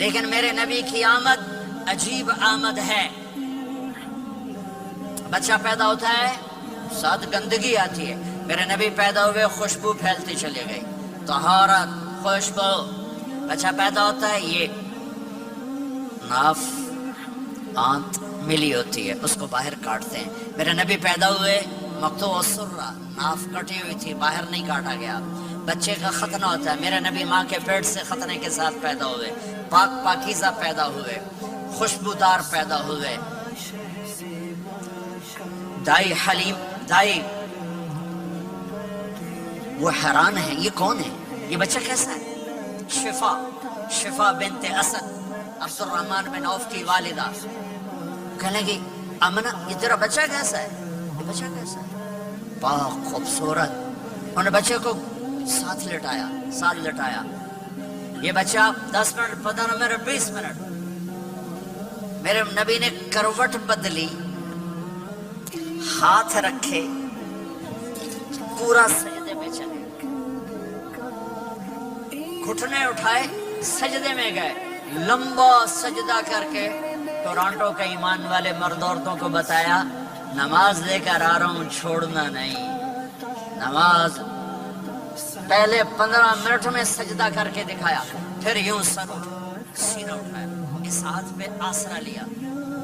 لیکن میرے نبی کی آمد عجیب آمد ہے. بچہ پیدا ہوتا ہے ساتھ گندگی آتی ہے. میرے نبی پیدا ہوئے خوشبو پھیلتی چلی گئی, طہارت, خوشبو. بچہ پیدا ہوتا ہے, یہ ناف آنت ملی ہوتی ہے, اس کو باہر کاٹتے ہیں. میرے نبی پیدا ہوئے مقطوع السرہ, ناف کٹی ہوئی تھی, باہر نہیں کاٹا گیا. بچے کا ختنہ ہوتا ہے. میرے نبی ماں کے پیٹ سے ختنے کے ساتھ پیدا ہوئے, پاک پاکیزہ پیدا ہوئے, خوشبودار پیدا ہوئے. دائی حلیم, دائی وہ حیران ہے, یہ کون ہے, یہ بچہ کیسا ہے؟ شفا بنت اسد, عبد الرحمن بن عوف کی والدہ, کہنے لگی امنہ یہ تیرا بچہ کیسا ہے؟ یہ بچہ کیسا ہے؟ پاک خوبصورت. انہوں نے بچے کو ساتھ لٹایا. یہ بچہ 10 منٹ, 15 منٹ, 20 منٹ. میرے نبی نے کروٹ بدلی, ہاتھ رکھے, پورا سجدے میں چلے, گھٹنے اٹھائے, سجدے میں گئے, لمبا سجدہ کر کے ٹورانٹو کے ایمان والے مرد عورتوں کو بتایا نماز لے کر آ رہا ہوں, چھوڑنا نہیں. نماز پہلے 15 منٹ میں سجدہ کر کے دکھایا, پھر یوں سر سینہ اٹھایا, اس ہاتھ پہ آسرا لیا,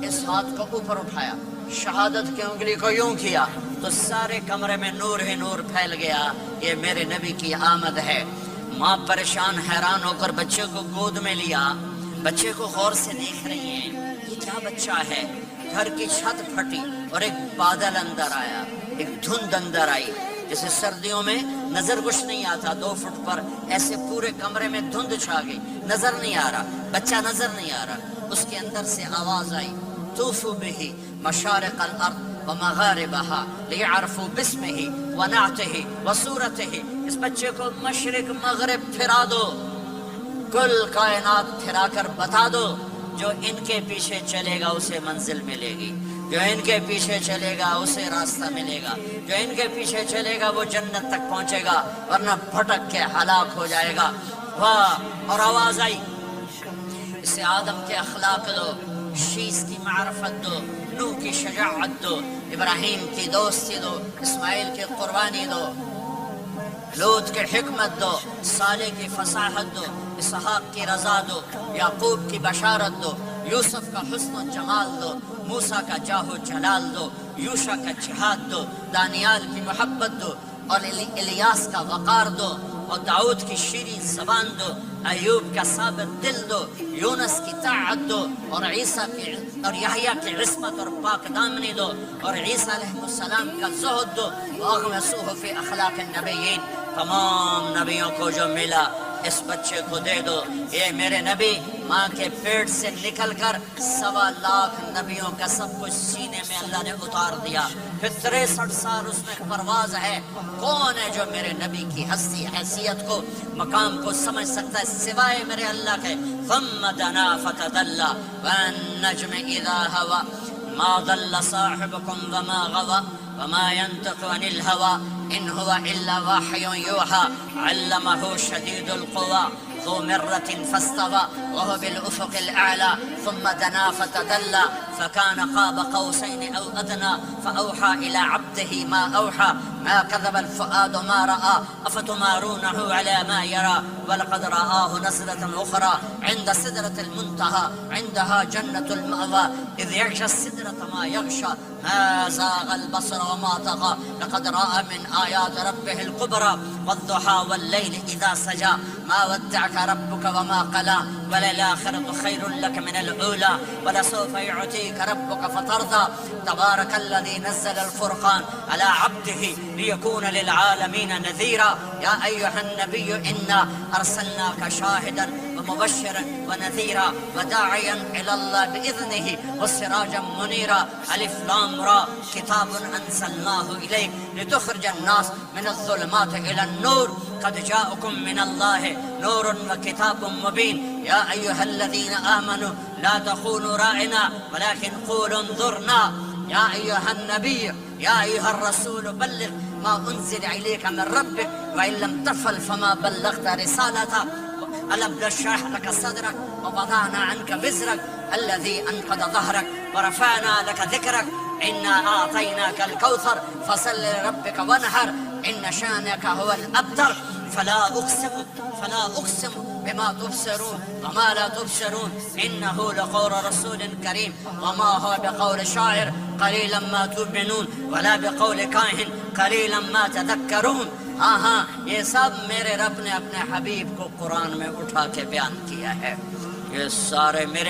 اس ہاتھ کو اوپر اٹھایا, شہادت کی انگلی کو یوں کیا تو سارے کمرے میں نور ہی نور پھیل گیا. یہ میرے نبی کی آمد ہے. ماں پریشان حیران ہو کر بچے کو گود میں لیا, بچے کو غور سے دیکھ رہی ہیں, یہ کیا بچہ ہے. گھر کی چھت پھٹی اور ایک بادل اندر آیا, ایک دھند اندر آئی. جیسے سردیوں میں نظر کچھ نہیں آتا 2 فٹ پر, ایسے پورے کمرے میں دھند چھا گئی, نظر نہیں آ رہا, بچہ نظر نہیں آ رہا. اس کے اندر سے آواز آئی طوفوا به مشارق الارض ومغاربها ليعرفوا باسمه ونعته وصورته. اس بچے کو مشرق مغرب پھرا دو, کل کائنات پھرا کر بتا دو. جو ان کے پیچھے چلے گا اسے منزل ملے گی, جو ان کے پیچھے چلے گا اسے راستہ ملے گا, جو ان کے پیچھے چلے گا وہ جنت تک پہنچے گا, ورنہ بھٹک کے ہلاک ہو جائے گا. واہ. اور آواز آئی اسے آدم کے اخلاق دو, شیس کی معرفت دو, نوح کی شجاعت دو, ابراہیم کی دوستی دو, اسماعیل کی قربانی دو, لوط کی حکمت دو, صالح کی فصاحت دو, اسحاق کی رضا دو, یعقوب کی بشارت دو, یوسف کا حسن و جمال دو, موسیٰ کا جاہ و جلال دو, یوشع کا جہاد دو, دانیال کی محبت دو, اور الیاس کا وقار دو, اور داؤد کی شیریں زبان دو, ایوب کا ثابت دل دو, یونس کی طاعت دو, اور عیسیٰ کی اور یحییٰ کی عصمت اور پاک دامنی دو, اور عیسیٰ علیہ السلام کا زہد دو. واغمسوہ فی اخلاق النبیین, تمام نبیوں کو جو ملا اس بچے کو دے دو. یہ میرے نبی ماں کے پیٹ سے نکل کر 1.25 لاکھ نبیوں کا سب کچھ سینے میں اللہ نے اتار دیا. پھر 63 سال اس میں پرواز ہے. کون ہے جو میرے نبی کی ہستی حیثیت کو مقام کو سمجھ سکتا ہے سوائے میرے اللہ کے. ثم دنا فتدلى والنجم اذا هوى ما ضل صاحبكم وما غوى وما ينطق عن الهوى إن هو إلا وحي يوحى علمه شديد القوى ذو مرة فاستوى وهو بالأفق الأعلى ثم دنا فتدلى فكان قاب قوسين أو أدنى فأوحى إلى عبده ما أوحى ما كذب الفؤاد ما رأى أفتمارونه على ما يرى ولقد رآه نزلة أخرى عند سدرة المنتهى عندها جنة المأوى إذ يغشى السدرة ما يغشى ما زاغ البصر وما طغى لقد رأى من آيات ربه الكبرى والضحى والليل إذا سجى ما ودعك ربك وما قلى وللآخرة خير لك من الأولى ولسوف يعطيك ربك فترضى تبارك الذي نزل الفرقان على عبده ليكون للعالمين نذيرا يا أيها النبي إنا أرسلناك شاهدا ومبشرا ونذيرا وداعيا إلى الله بإذنه وسراجا منيرا ألف لام را كتاب أنزلناه إليك لتخرج الناس من الظلمات إلى النور قد جاءكم من الله نور وكتاب مبين يا أيها الذين آمنوا لا تخونوا راعنا ولكن قولوا انظرنا يا أيها النبي يا أيها الرسول بلغ ما أنزل إليك من ربك وإن لم تفعل فما بلغت رسالته ألم نشرح لك صدرك ووضعنا عنك وزرك الذي أنقض ظهرك ورفعنا لك ذكرك إنا أعطيناك الكوثر فصل لربك وانحر إن شانك هو الأبتر فلا أقسم بما تبصرون وما لا تبصرون إنه لقول رسول كريم وما هو بقول شاعر قليلا ما تؤمنون ولا بقول کاہن قلیلا ما تذکرون. ہاں یہ سب میرے رب نے اپنے حبیب کو قرآن میں اٹھا کے بیان کیا ہے. یہ سارے میں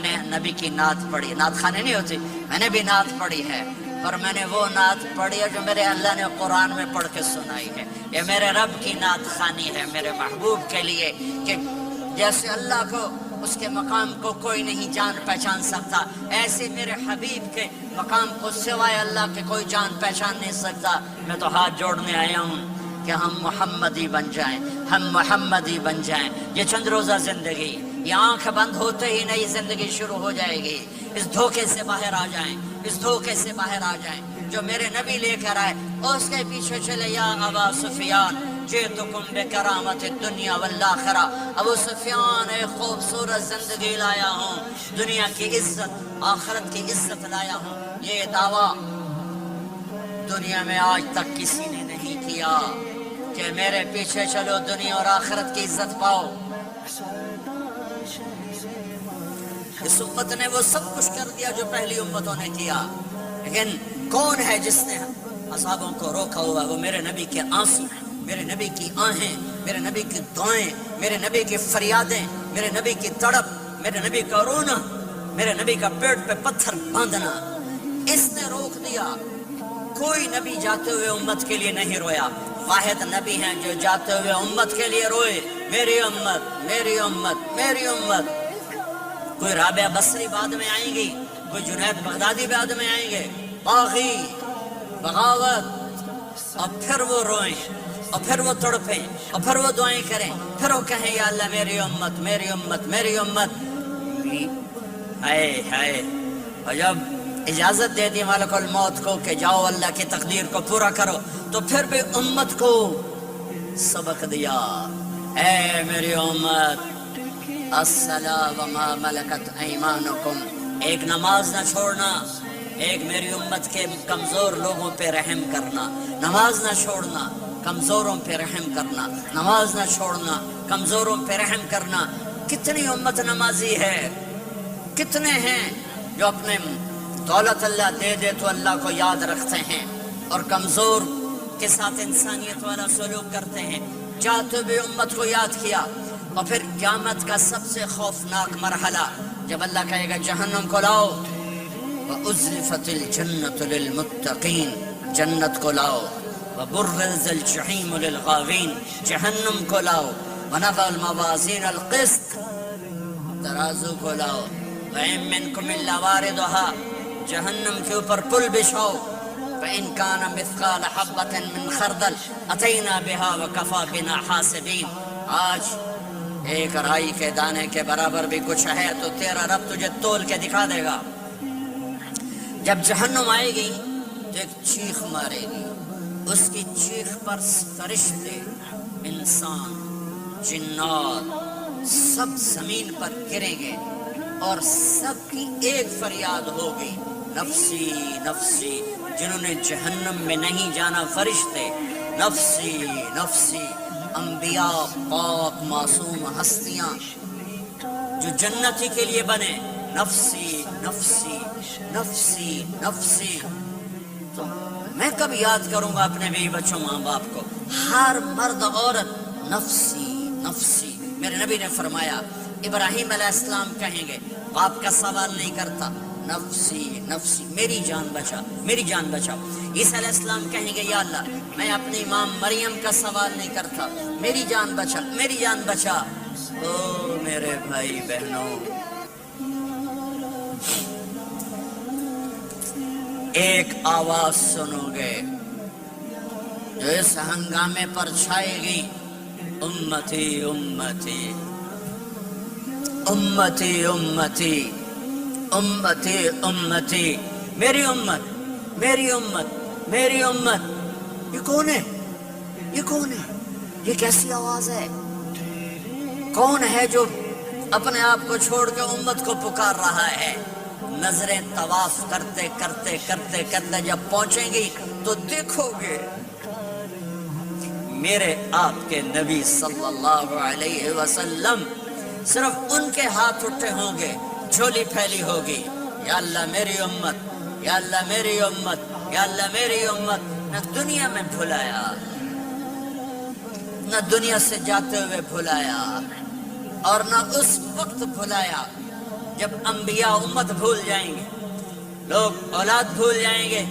نے نبی کی نعت پڑھی. نعت خانے نہیں ہوتی, میں نے بھی نعت پڑھی ہے, اور میں نے وہ نعت پڑھی ہے جو میرے اللہ نے قرآن میں پڑھ کے سنائی ہے. یہ میرے رب کی نعت خانی ہے میرے محبوب کے لیے, کہ جیسے اللہ کو اس کے مقام کو کوئی نہیں جان پہچان سکتا, ایسے میرے حبیب کے مقام کو سوائے اللہ کے کوئی جان پہچان نہیں سکتا. میں تو ہاتھ جوڑنے آیا ہوں کہ ہم محمدی بن جائیں, ہم محمدی بن جائیں. یہ چند روزہ زندگی, یہ آنکھ بند ہوتے ہی نئی زندگی شروع ہو جائے گی. اس دھوکے سے باہر آ جائیں, اس دھوکے سے باہر آ جائیں جو میرے نبی لے کر آئے, اور اس کے پیچھے چلے. یا ابا سفیان جئتکم بکرامت الدنیا والآخرہ, ابو سفیان ایک خوبصورت زندگی لایا ہوں, دنیا کی عزت آخرت کی عزت لایا ہوں. یہ دعویٰ دنیا میں آج تک کسی نے نہیں کیا کہ میرے پیچھے چلو دنیا اور آخرت کی عزت پاؤ. اس امت نے وہ سب کچھ کر دیا جو پہلی امتوں نے کیا, لیکن کون ہے جس نے اصحابوں کو روکا ہوا؟ وہ میرے نبی کے آنسو, میرے نبی کی آہیں, میرے نبی کی دعائیں, میرے نبی کی فریادیں, میرے نبی کی تڑپ, میرے نبی کا رونا, میرے نبی کا پیٹ پہ پتھر باندھنا, اس نے روک دیا. کوئی نبی جاتے ہوئے امت کے لیے نہیں رویا, واحد نبی ہیں جو جاتے ہوئے امت کے لیے روئے, میری امت, میری امت, میری امت. کوئی رابعہ بصری بعد میں آئیں گی, کوئی جنید بغدادی بعد میں آئیں گے, باغی, بغاوت, اور پھر وہ روئیں, اور پھر وہ تڑپیں, اور پھر وہ دعائیں کریں, پھر وہ کہیں یا اللہ میری امت, میری امت, میری امت. ہائے ہائے. اور جب اجازت دے دی ملک الموت کو کہ جاؤ اللہ کی تقدیر کو پورا کرو, تو پھر بھی امت کو سبق دیا, اے میری امت الصلاۃ وما ملکت ایمانکم, ایک نماز نہ چھوڑنا, ایک میری امت کے کمزور لوگوں پہ رحم کرنا, نماز نہ چھوڑنا, کمزوروں پہ رحم کرنا, نماز نہ چھوڑنا, کمزوروں پہ رحم کرنا. کتنی امت نمازی ہے, کتنے ہیں جو اپنے دولت اللہ دے دے تو اللہ کو یاد رکھتے ہیں, اور کمزور کے ساتھ انسانیت والا سلوک کرتے ہیں. جاتے ہوئے امت کو یاد کیا. اور پھر قیامت کا سب سے خوفناک مرحلہ جب اللہ کہے گا جہنم کو لاؤ, وَأُزْلِفَتِ الْجَنَّةُ لِلْمُتَّقِينَ, جنت کو لاؤ, وَبُرِّزَ الْجَحِيمُ لِلْغَاوِينَ, جہنم کو لاؤ, وَنَضَعُ الْمَوَازِينَ الْقِسْطَ, ترازو کو لاؤ, وَإِن مِّنكُمْ إِلَّا وَارِدُهَا, جہنم کے اوپر پل بچھاؤ, فَإِن كَانَ مِثْقَالَ حَبَّةٍ مِّنْ خَرْدَلٍ أَتَيْنَا بِهَا وَكَفَى بِنَا حَاسِبِينَ. آج ایک رائی کے دانے کے برابر بھی کچھ ہے تو تیرا رب تجھے تول کے دکھا دے گا. جب جہنم آئے گی تو ایک چیخ مارے گی, اس کی چیخ پر فرشتے, انسان, جنات سب زمین پر گریں گے, اور سب کی ایک فریاد ہوگی, نفسی نفسی. جنہوں نے جہنم میں نہیں جانا فرشتے, نفسی نفسی. انبیاء, پاک معصوم ہستیاں جو جنتی کے لیے بنے, نفسی نفسی نفسی نفسی. تو میں کب یاد کروں گا اپنے بیوی بچوں ماں باپ کو؟ ہر مرد عورت نفسی نفسی. میرے نبی نے فرمایا ابراہیم علیہ السلام کہیں گے, باپ کا سوال نہیں کرتا, نفسی نفسی, میری جان بچا, میری جان بچا. عیسیٰ علیہ السلام کہیں گے یا اللہ میں اپنی ماں مریم کا سوال نہیں کرتا, میری جان بچا, میری جان بچا. او میرے بھائی بہنوں, ایک آواز سنو گے جو اس ہنگامے پر چھائے گی, امتی امتی امتی امتی امتی امتی, میری امت, میری امت, میری امت. یہ کون ہے, یہ کون ہے, یہ کیسی آواز ہے؟ کون ہے جو اپنے آپ کو چھوڑ کے امت کو پکار رہا ہے؟ نظریں طواف کرتے کرتے کرتے کرتے جب پہنچیں گی تو دیکھو گے میرے آپ کے نبی صلی اللہ علیہ وسلم، صرف ان کے ہاتھ اٹھے ہوں گے، جھولی پھیلی ہوگی، یا اللہ میری امت، یا اللہ میری امت، یا اللہ میری امت۔ نہ دنیا میں بھلایا، نہ دنیا سے جاتے ہوئے بھلایا، اور نہ اس وقت بھلایا جب انبیاء امت بھول جائیں گے، لوگ اولاد بھول جائیں گے،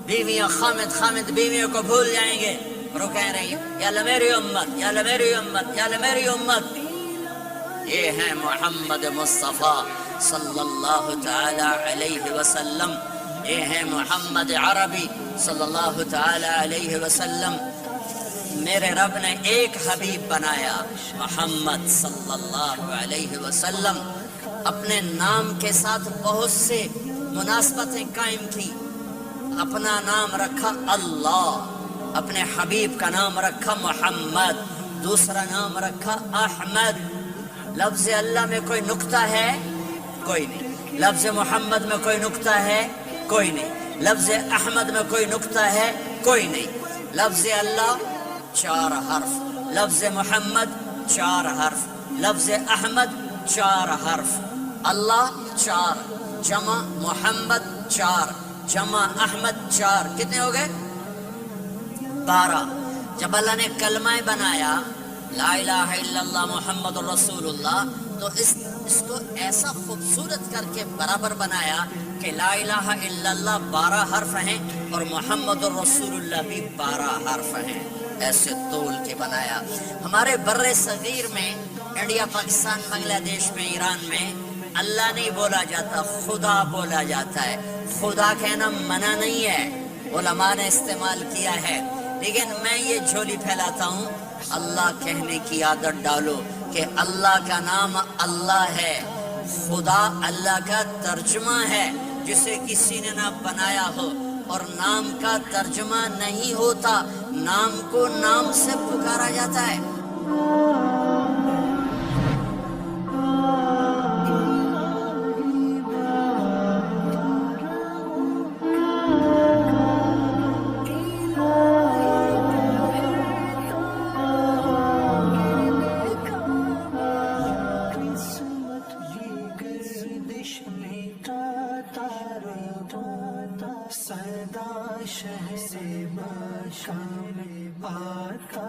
بیویاں خامد بیویوں کو بھول جائیں گے، اور وہ کہہ رہی ہیں یا اللہ میری امت، یا اللہ میری امت، یا اللہ میری امت۔ یہ ہے محمد مصطفیٰ صلی اللہ تعالی علیہ وسلم، یہ ہے محمد عربی صلی اللہ تعالی علیہ وسلم۔ میرے رب نے ایک حبیب بنایا، محمد صلی اللہ علیہ وسلم۔ اپنے نام کے ساتھ بہت سے مناسبتیں قائم کی۔ اپنا نام رکھا اللہ، اپنے حبیب کا نام رکھا محمد، دوسرا نام رکھا احمد۔ لفظ اللہ میں کوئی نکتہ ہے؟ کوئی نہیں۔ لفظ محمد میں کوئی نکتہ ہے؟ کوئی نہیں۔ لفظ احمد میں کوئی نکتہ ہے؟ کوئی نہیں۔ لفظ اللہ 4 حرف، لفظ محمد 4 حرف، لفظ احمد 4 حرف۔ اللہ 4، جمع محمد 4، جمع احمد 4، کتنے ہو گئے؟ 12۔ جب اللہ نے کلمہ بنایا لا الہ الا اللہ محمد الرسول اللہ، تو اس کو ایسا خوبصورت کر کے برابر بنایا کہ لا الہ الا اللہ 12 حرف ہیں اور محمد الرسول اللہ بھی 12 حرف ہیں، ایسے تول کے بنایا۔ ہمارے بر صغیر میں، انڈیا، پاکستان، بنگلہ دیش میں، ایران میں اللہ نہیں بولا جاتا، خدا بولا جاتا ہے۔ خدا کہنا منع نہیں ہے، علماء نے استعمال کیا ہے، لیکن میں یہ جھولی پھیلاتا ہوں، اللہ کہنے کی عادت ڈالو کہ اللہ کا نام اللہ ہے، خدا اللہ کا ترجمہ ہے جسے کسی نے نہ بنایا ہو، اور نام کا ترجمہ نہیں ہوتا، نام کو نام سے پکارا جاتا ہے۔ سدا شہر باشا میں آتا